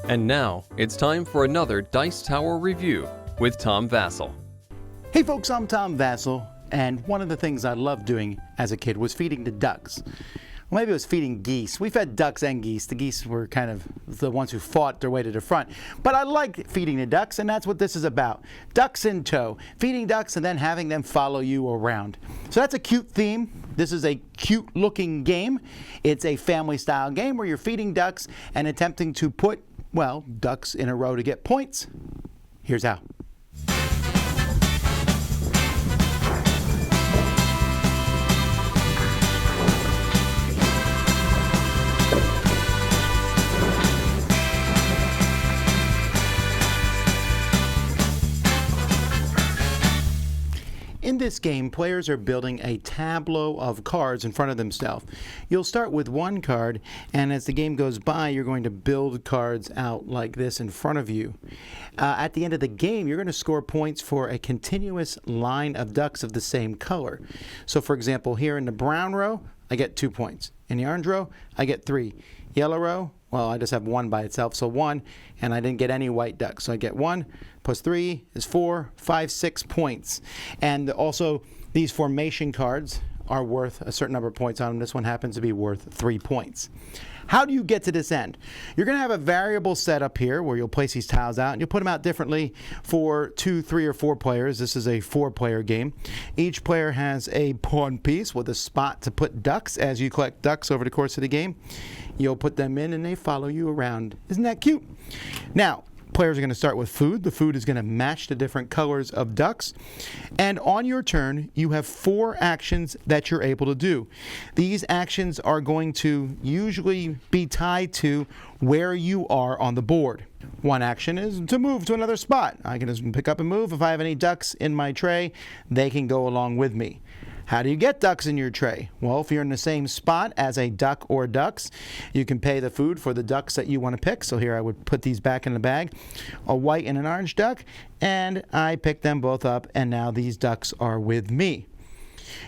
And now, it's time for another Dice Tower review with Tom Vasel. Hey folks, I'm Tom Vasel, and one of the things I loved doing as a kid was feeding the ducks. Well, maybe it was feeding geese. We fed ducks and geese. The geese were kind of the ones who fought their way to the front. But I liked feeding the ducks, and that's what this is about. Ducks in tow. Feeding ducks and then having them follow you around. So that's a cute theme. This is a cute-looking game. It's a family-style game where you're feeding ducks and attempting to put, well, ducks in a row to get points. Here's how. In this game, players are building a tableau of cards in front of themselves. You'll start with one card, and as the game goes by, you're going to build cards out like this in front of you. At the end of the game, you're going to score points for a continuous line of ducks of the same color. So, for example, here in the brown row, I get 2 points. In the orange row, I get 3. Yellow row, well, I just have 1 by itself, so 1, and I didn't get any white ducks. So I get 1 plus 3 is 4, 5, 6 points. And also, these formation cards are worth a certain number of points on them. This one happens to be worth 3 points. How do you get to this end? You're going to have a variable set up here where you'll place these tiles out, and you'll put them out differently for 2, 3, or 4 players. This is a 4-player game. Each player has a pawn piece with a spot to put ducks. As you collect ducks over the course of the game, you'll put them in and they follow you around. Isn't that cute? Now, players are going to start with food. The food is going to match the different colors of ducks. And on your turn, you have 4 actions that you're able to do. These actions are going to usually be tied to where you are on the board. One action is to move to another spot. I can just pick up and move. If I have any ducks in my tray, they can go along with me. How do you get ducks in your tray? Well, if you're in the same spot as a duck or ducks, you can pay the food for the ducks that you want to pick. So here I would put these back in the bag, a white and an orange duck, and I pick them both up, and now these ducks are with me.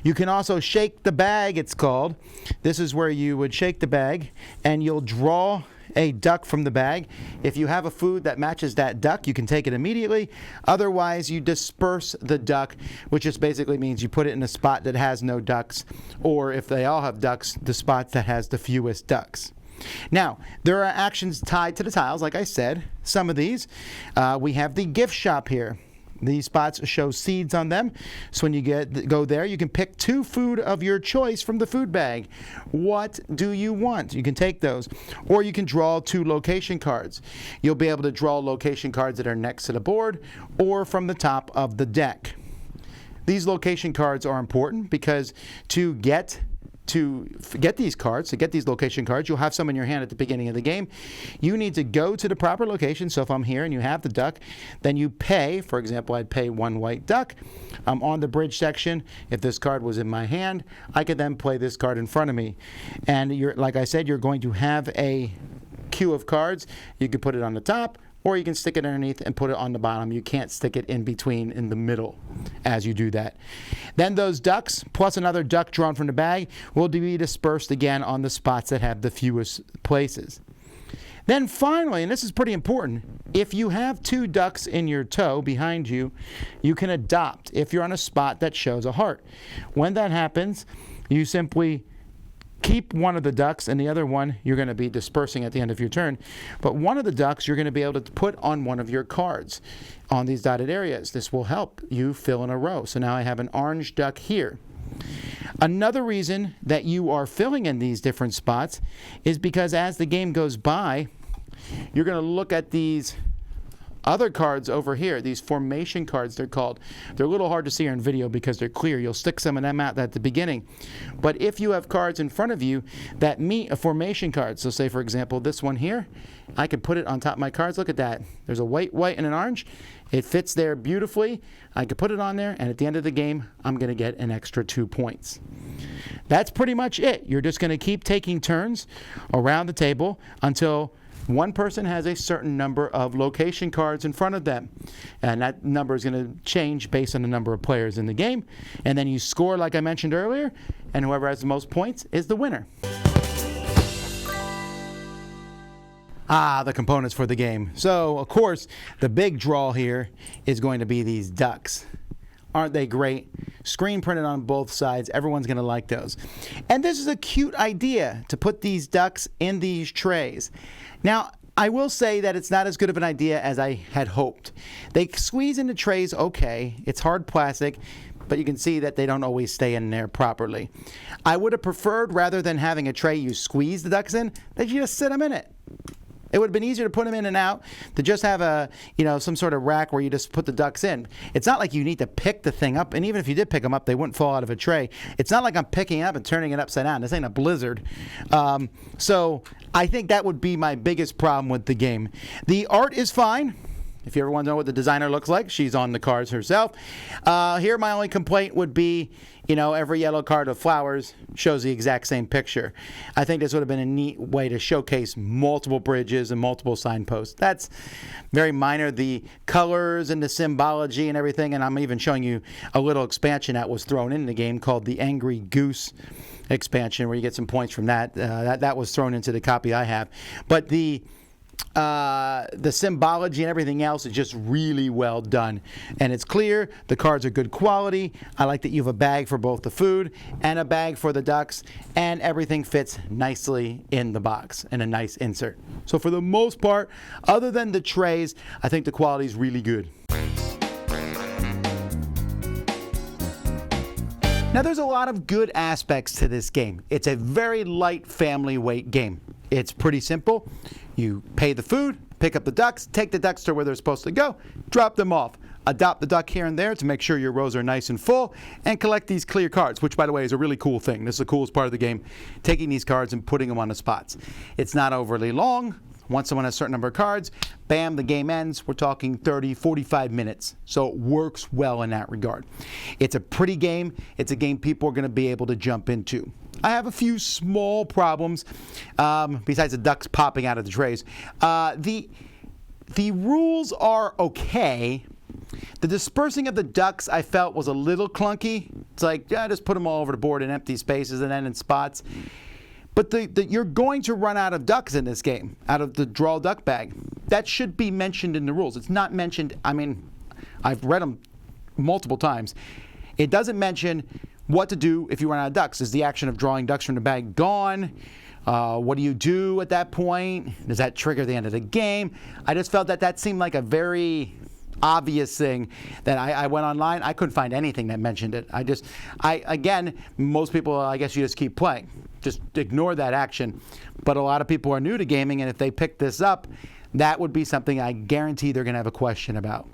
You can also shake the bag, it's called. This is where you would shake the bag, and you'll draw a duck from the bag. If you have a food that matches that duck, you can take it immediately. Otherwise, you disperse the duck, which just basically means you put it in a spot that has no ducks, or if they all have ducks, the spot that has the fewest ducks. Now, there are actions tied to the tiles, like I said. Some of these, we have the gift shop here. These spots show seeds on them. So when you go there, you can pick 2 food of your choice from the food bag. What do you want? You can take those. Or you can draw 2 location cards. You'll be able to draw location cards that are next to the board or from the top of the deck. These location cards are important because to get these cards, to get these location cards, you'll have some in your hand at the beginning of the game. You need to go to the proper location. So if I'm here and you have the duck, then you pay. For example, I'd pay 1 white duck. On the bridge section, if this card was in my hand, I could then play this card in front of me. And like I said, you're going to have a queue of cards. You could put it on the top, or you can stick it underneath and put it on the bottom. You can't stick it in between in the middle as you do that. Then those ducks, plus another duck drawn from the bag, will be dispersed again on the spots that have the fewest places. Then finally, and this is pretty important, if you have 2 ducks in your tow behind you, you can adopt if you're on a spot that shows a heart. When that happens, you simply keep one of the ducks, and the other one you're going to be dispersing at the end of your turn. But one of the ducks you're going to be able to put on one of your cards on these dotted areas. This will help you fill in a row. So now I have an orange duck here. Another reason that you are filling in these different spots is because as the game goes by, you're going to look at these other cards over here, these formation cards they're called. They're a little hard to see here in video because they're clear. You'll stick some of them out at the beginning. But if you have cards in front of you that meet a formation card, so say for example this one here, I could put it on top of my cards. Look at that. There's a white, and an orange. It fits there beautifully. I could put it on there, and at the end of the game, I'm going to get an extra 2 points. That's pretty much it. You're just going to keep taking turns around the table until one person has a certain number of location cards in front of them. And that number is going to change based on the number of players in the game. And then you score, like I mentioned earlier, and whoever has the most points is the winner. The components for the game. So, of course, the big draw here is going to be these ducks. Aren't they great? Screen printed on both sides. Everyone's going to like those. And this is a cute idea to put these ducks in these trays. Now, I will say that it's not as good of an idea as I had hoped. They squeeze into trays okay. It's hard plastic, but you can see that they don't always stay in there properly. I would have preferred, rather than having a tray you squeeze the ducks in, that you just sit them in it. It would have been easier to put them in and out, to just have a, some sort of rack where you just put the ducks in. It's not like you need to pick the thing up, and even if you did pick them up, they wouldn't fall out of a tray. It's not like I'm picking it up and turning it upside down. This ain't a blizzard. So I think that would be my biggest problem with the game. The art is fine. If you ever want to know what the designer looks like, she's on the cards herself. Here, my only complaint would be, every yellow card of flowers shows the exact same picture. I think this would have been a neat way to showcase multiple bridges and multiple signposts. That's very minor. The colors and the symbology and everything, and I'm even showing you a little expansion that was thrown in the game called the Angry Goose expansion, where you get some points from that. That was thrown into the copy I have. But the symbology and everything else is just really well done, and it's clear. The cards are good quality. I like that you have a bag for both the food and a bag for the ducks, and everything fits nicely in the box in a nice insert. So for the most part, other than the trays, I think the quality is really good. Now, there's a lot of good aspects to this game. It's a very light family weight game. It's pretty simple. You pay the food, pick up the ducks, take the ducks to where they're supposed to go, drop them off, adopt the duck here and there to make sure your rows are nice and full, and collect these clear cards, which, by the way, is a really cool thing. This is the coolest part of the game, taking these cards and putting them on the spots. It's not overly long. Once someone has a certain number of cards, bam, the game ends. We're talking 30, 45 minutes. So it works well in that regard. It's a pretty game. It's a game people are going to be able to jump into. I have a few small problems, besides the ducks popping out of the trays. The rules are okay. The dispersing of the ducks I felt was a little clunky. It's like, just put them all over the board in empty spaces and then in spots. But you're going to run out of ducks in this game, out of the draw duck bag. That should be mentioned in the rules. It's not mentioned. I mean, I've read them multiple times. It doesn't mention what to do if you run out of ducks. Is the action of drawing ducks from the bag gone? What do you do at that point? Does that trigger the end of the game? I just felt that seemed like a very obvious thing that I went online. I couldn't find anything that mentioned it. Again, most people, I guess you just keep playing. Just ignore that action. But a lot of people are new to gaming, and if they pick this up, that would be something I guarantee they're going to have a question about.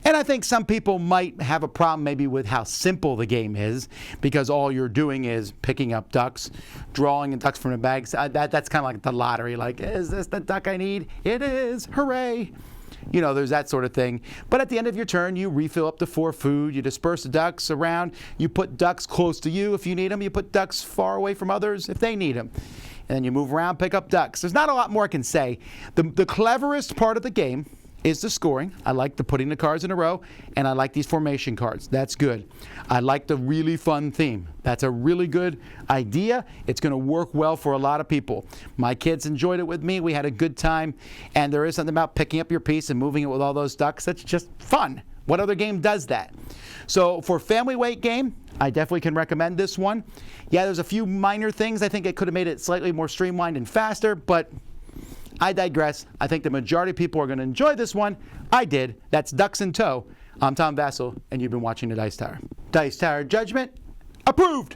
And I think some people might have a problem maybe with how simple the game is, because all you're doing is picking up ducks, drawing ducks from the bags. That's kind of like the lottery. Like, is this the duck I need? It is. Hooray. There's that sort of thing. But at the end of your turn, you refill up the 4 food, you disperse the ducks around, you put ducks close to you if you need them, you put ducks far away from others if they need them. And then you move around, pick up ducks. There's not a lot more I can say. The cleverest part of the game is the scoring. I like the putting the cards in a row, and I like these formation cards. That's good. I like the really fun theme. That's a really good idea. It's going to work well for a lot of people. My kids enjoyed it with me. We had a good time, and there is something about picking up your piece and moving it with all those ducks that's just fun. What other game does that? So for family weight game, I definitely can recommend this one. Yeah, there's a few minor things. I think it could have made it slightly more streamlined and faster, but I digress. I think the majority of people are going to enjoy this one. I did. That's Ducks in Tow. I'm Tom Vasel, and you've been watching the Dice Tower. Dice Tower Judgment approved.